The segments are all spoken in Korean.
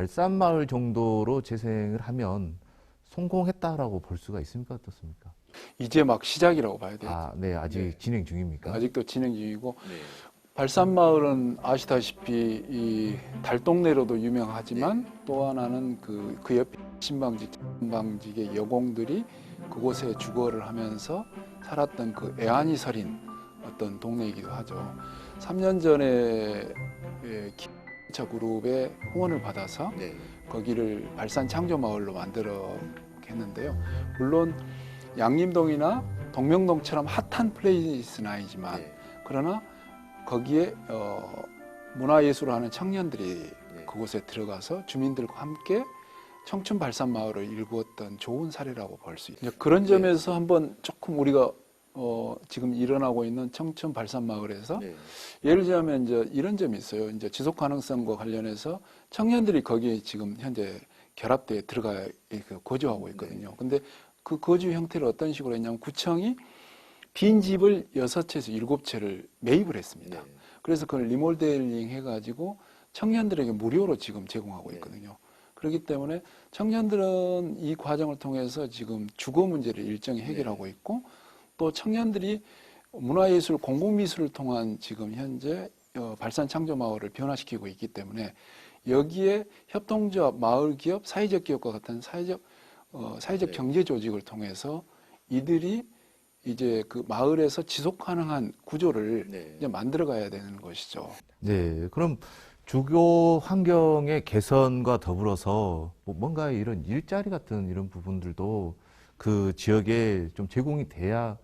발산마을 정도로 재생을 하면 성공했다라고 볼 수가 있습니까? 어떻습니까? 이제 막 시작이라고 봐야 돼요. 아, 네, 아직 네. 진행 중입니까? 아직도 진행 중이고 네. 발산마을은 아시다시피 이 달동네로도 유명하지만 또 하나는 그 옆에 신방직의 여공들이 그곳에 주거를 하면서 살았던 그 애안이 서린 어떤 동네이기도 하죠. 3년 전에 기차 그룹의 후원을 받아서 네. 거기를 발산 창조마을로 만들어 했는데요. 물론 양림동이나 동명동처럼 핫한 플레이스는 아니지만 네. 그러나 거기에 문화예술을 하는 청년들이 네. 그곳에 들어가서 주민들과 함께 청춘 발산 마을을 일구었던 좋은 사례라고 볼 수 있어요. 그런 점에서 한번 조금 우리가 지금 일어나고 있는 청춘 발산 마을에서 네. 예를 들자면 이제 이런 점이 있어요. 이제 지속 가능성과 관련해서 청년들이 거기에 지금 현재 결합대에 들어가 거주하고 있거든요. 근데 그 거주 형태를 어떤 식으로 했냐면 구청이 빈 집을 6채에서 7채를 매입을 했습니다. 네. 그래서 그걸 리모델링 해가지고 청년들에게 무료로 지금 제공하고 있거든요. 그렇기 때문에 청년들은 이 과정을 통해서 지금 주거 문제를 일정히 해결하고 있고 또 청년들이 문화예술, 공공미술을 통한 지금 현재 발산 창조마을을 변화시키고 있기 때문에 여기에 협동조합, 마을기업, 사회적 기업과 같은 사회적 네. 경제 조직을 통해서 이들이 이제 그 마을에서 지속 가능한 구조를 네. 이제 만들어 가야 되는 것이죠. 네, 그럼 주거 환경의 개선과 더불어서 뭔가 이런 일자리 같은 이런 부분들도 그 지역에 좀 제공이 돼야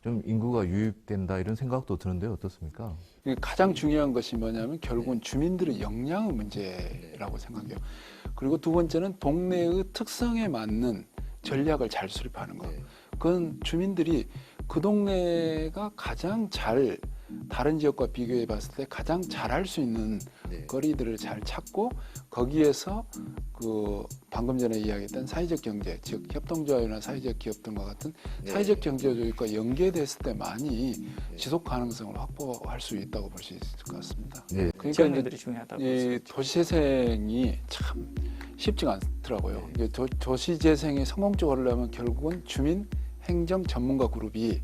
좀 인구가 유입된다 이런 생각도 드는데 어떻습니까? 가장 중요한 것이 뭐냐면 결국은 주민들의 역량의 문제라고 생각해요. 그리고 두 번째는 동네의 특성에 맞는 전략을 잘 수립하는 것. 그건 주민들이 그 동네가 가장 잘 다른 지역과 비교해 봤을 때 가장 잘할 수 있는 거리들을 잘 찾고 거기에서 그 방금 전에 이야기했던 사회적 경제, 즉 협동조합이나 사회적 기업 등과 같은 사회적 경제 조직과 연계됐을 때 많이 지속 가능성을 확보할 수 있다고 볼 수 있을 것 같습니다. 네. 그러니까 지원들이 중요하다고 이 도시재생이 참 쉽지가 않더라고요. 이게 도시재생이 성공적으로 하려면 결국은 주민 행정 전문가 그룹이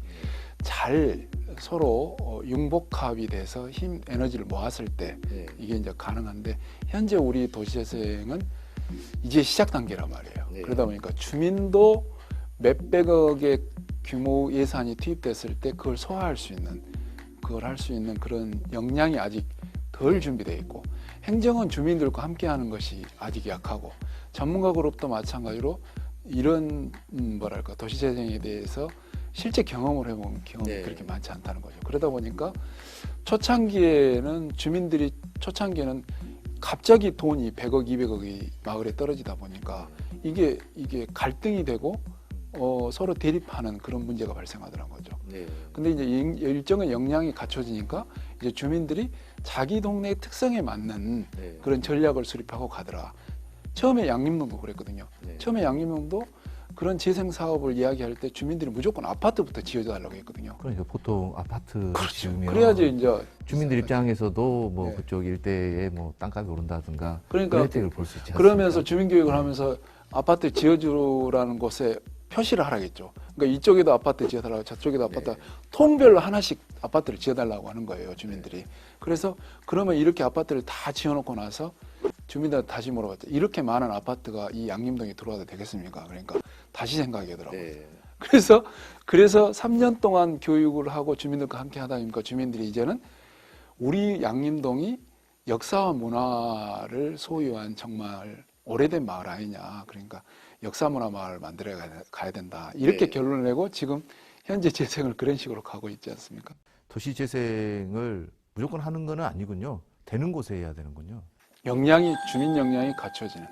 잘 서로 융복합이 돼서 힘, 에너지를 모았을 때 이게 이제 가능한데 현재 우리 도시재생은 이제 시작 단계란 말이에요. 그러다 보니까 주민도 몇백억의 규모 예산이 투입됐을 때 그걸 소화할 수 있는, 그걸 할 수 있는 그런 역량이 아직 덜 준비되어 있고 행정은 주민들과 함께하는 것이 아직 약하고 전문가 그룹도 마찬가지로 이런 뭐랄까 도시재생에 대해서 실제 경험을 해본 경험이 그렇게 많지 않다는 거죠. 그러다 보니까 초창기에는 주민들이 초창기에는 갑자기 돈이 100억, 200억이 마을에 떨어지다 보니까 이게 갈등이 되고 서로 대립하는 그런 문제가 발생하더라는 거죠. 근데 이제 일정한 역량이 갖춰지니까 이제 주민들이 자기 동네의 특성에 맞는 그런 전략을 수립하고 가더라. 처음에 양림동도 그랬거든요. 처음에 양림동도 그런 재생 사업을 이야기할 때 주민들이 무조건 아파트부터 지어달라고 했거든요. 그러니까 보통 아파트 지으면 그래야지 이제 주민들 입장에서도 뭐 네. 그쪽 일대에 뭐 땅값이 오른다든가 그러니까 그런 혜택을 볼 수 있지 않습니까? 그러면서 주민교육을 하면서 아파트 지어주라는 곳에 표시를 하라겠죠. 그러니까 이쪽에도 아파트 지어달라고 저쪽에도 아파트 통별로 하나씩 아파트를 지어달라고 하는 거예요, 주민들이. 그래서 그러면 이렇게 아파트를 다 지어놓고 나서 주민들한테 다시 물어봤죠. 이렇게 많은 아파트가 이 양림동에 들어와도 되겠습니까? 그러니까 다시 생각하더라고요. 그래서 3년 동안 교육을 하고 주민들과 함께 하다 보니까 주민들이 이제는 우리 양림동이 역사와 문화를 소유한 정말 오래된 마을 아니냐. 그러니까 역사문화 마을을 만들어 가야 된다. 이렇게 결론을 내고 지금 현재 재생을 그런 식으로 가고 있지 않습니까? 도시 재생을 무조건 하는 건 아니군요. 되는 곳에 해야 되는군요. 주민 역량이 갖춰지는,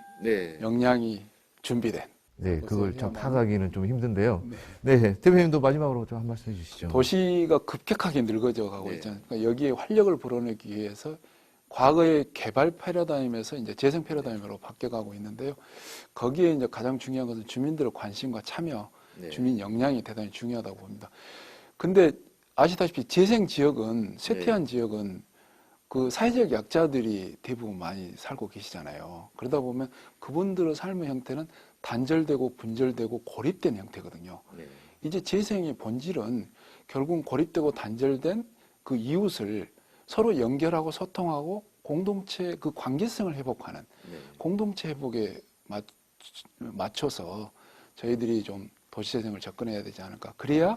역량이 준비된. 네, 그걸 참 파악하기는 좀 힘든데요. 네. 네, 대표님도 마지막으로 좀 한 말씀 해주시죠. 도시가 급격하게 늙어져 가고 있잖아요. 그러니까 여기에 활력을 불어넣기 위해서 과거의 개발 패러다임에서 이제 재생 패러다임으로 바뀌어가고 있는데요. 거기에 이제 가장 중요한 것은 주민들의 관심과 참여, 주민 역량이 대단히 중요하다고 봅니다. 근데 아시다시피 재생 지역은 쇠퇴한 지역은 그 사회적 약자들이 대부분 많이 살고 계시잖아요. 그러다 보면 그분들의 삶의 형태는 단절되고 분절되고 고립된 형태거든요. 네. 이제 재생의 본질은 결국 고립되고 단절된 그 이웃을 서로 연결하고 소통하고 공동체 그 관계성을 회복하는 네. 공동체 회복에 맞춰서 저희들이 좀 도시재생을 접근해야 되지 않을까. 그래야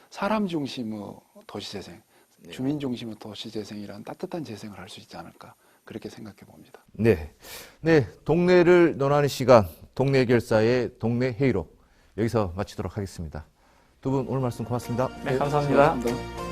사람 중심의 도시재생, 네. 주민 중심의 도시재생이라는 따뜻한 재생을 할 수 있지 않을까. 그렇게 생각해 봅니다. 네. 네. 동네를 논하는 시간, 동네 결사의 동네 회의록. 여기서 마치도록 하겠습니다. 두 분 오늘 말씀 고맙습니다. 네, 감사합니다. 수고하셨습니다.